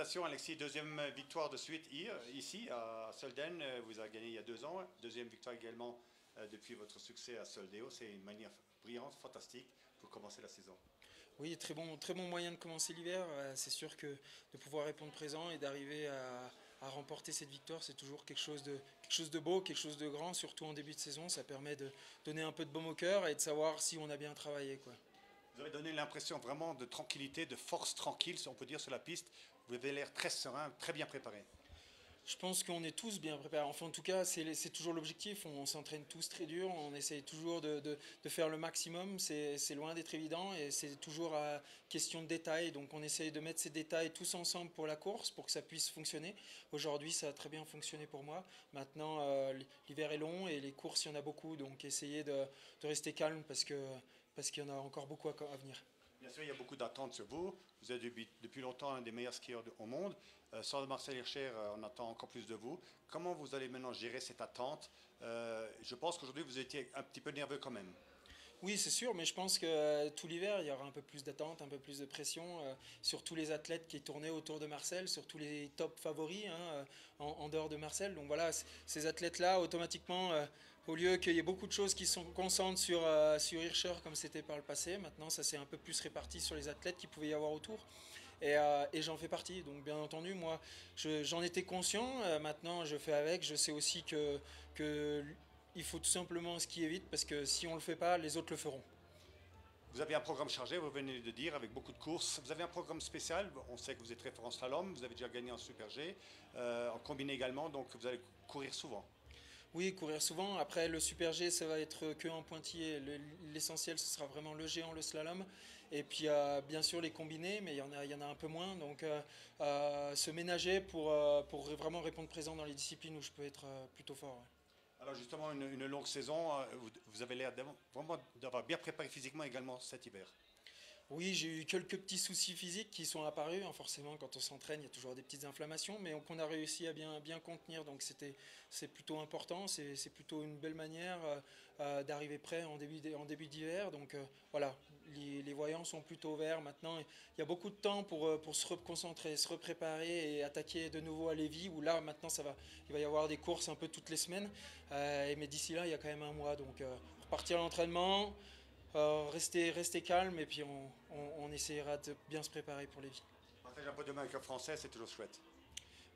Félicitations Alexis, deuxième victoire de suite ici à Solden. Vous avez gagné il y a 2 ans. Deuxième victoire également depuis votre succès à Soldeo. C'est une manière brillante, fantastique pour commencer la saison. Oui, très bon moyen de commencer l'hiver. C'est sûr que de pouvoir répondre présent et d'arriver à remporter cette victoire, c'est toujours quelque chose de beau, quelque chose de grand, surtout en début de saison. Ça permet de donner un peu de baume au cœur et de savoir si on a bien travaillé, quoi. Vous avez donné l'impression vraiment de tranquillité, de force tranquille, si on peut dire, sur la piste. Vous avez l'air très serein, très bien préparé. Je pense qu'on est tous bien préparés. Enfin, en tout cas, c'est toujours l'objectif. On s'entraîne tous très dur. On essaye toujours de faire le maximum. C'est loin d'être évident et c'est toujours question de détails. Donc, on essaye de mettre ces détails tous ensemble pour la course pour que ça puisse fonctionner. Aujourd'hui, ça a très bien fonctionné pour moi. Maintenant, l'hiver est long et les courses, il y en a beaucoup. Donc, essayer de rester calme parce qu'il y en a encore beaucoup à venir. Bien sûr, il y a beaucoup d'attentes sur vous. Vous êtes depuis longtemps un des meilleurs skieurs au monde. Sans Marcel Hirscher, on attend encore plus de vous. Comment vous allez maintenant gérer cette attente? Je pense qu'aujourd'hui, vous étiez un petit peu nerveux quand même. Oui, c'est sûr, mais je pense que tout l'hiver, il y aura un peu plus d'attente, un peu plus de pression sur tous les athlètes qui tournaient autour de Marcel, sur tous les top favoris en dehors de Marcel. Donc voilà, ces athlètes-là, automatiquement, au lieu qu'il y ait beaucoup de choses qui se concentrent sur Hirscher comme c'était par le passé, maintenant ça s'est un peu plus réparti sur les athlètes qu'il pouvait y avoir autour. Et j'en fais partie. Donc bien entendu, moi, j'en étais conscient. Maintenant, je fais avec. Je sais aussi que il faut tout simplement skier vite parce que si on ne le fait pas, les autres le feront. Vous avez un programme chargé, vous venez de dire, avec beaucoup de courses. Vous avez un programme spécial. On sait que vous êtes très fort en slalom. Vous avez déjà gagné en Super G, en combiné également. Donc vous allez courir souvent. Oui, courir souvent. Après, le Super G, ça va être que en pointillé. L'essentiel, ce sera vraiment le géant, le slalom. Et puis, bien sûr, les combinés, mais il y en a un peu moins. Donc, se ménager pour vraiment répondre présent dans les disciplines où je peux être plutôt fort. Ouais. Alors justement, une longue saison. Vous avez l'air vraiment d'avoir bien préparé physiquement également cet hiver. Oui, j'ai eu quelques petits soucis physiques qui sont apparus, hein. Forcément, quand on s'entraîne, il y a toujours des petites inflammations, mais qu'on a réussi à bien contenir. Donc c'est plutôt important, c'est plutôt une belle manière d'arriver prêt en début d'hiver. Donc voilà, les voyants sont plutôt verts. Maintenant, il y a beaucoup de temps pour se reconcentrer, se repréparer et attaquer de nouveau à Lévis, où là, maintenant, il va y avoir des courses un peu toutes les semaines. Mais d'ici là, il y a quand même un mois. Donc repartir à l'entraînement. Rester calme et puis on essaiera de bien se préparer pour les vies. Partager un peu de main avec un Français, c'est toujours chouette.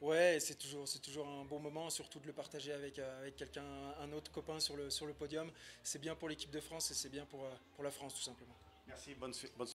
Ouais, c'est toujours un bon moment, surtout de le partager avec quelqu'un, un autre copain sur le podium. C'est bien pour l'équipe de France et c'est bien pour la France tout simplement. Merci, bonne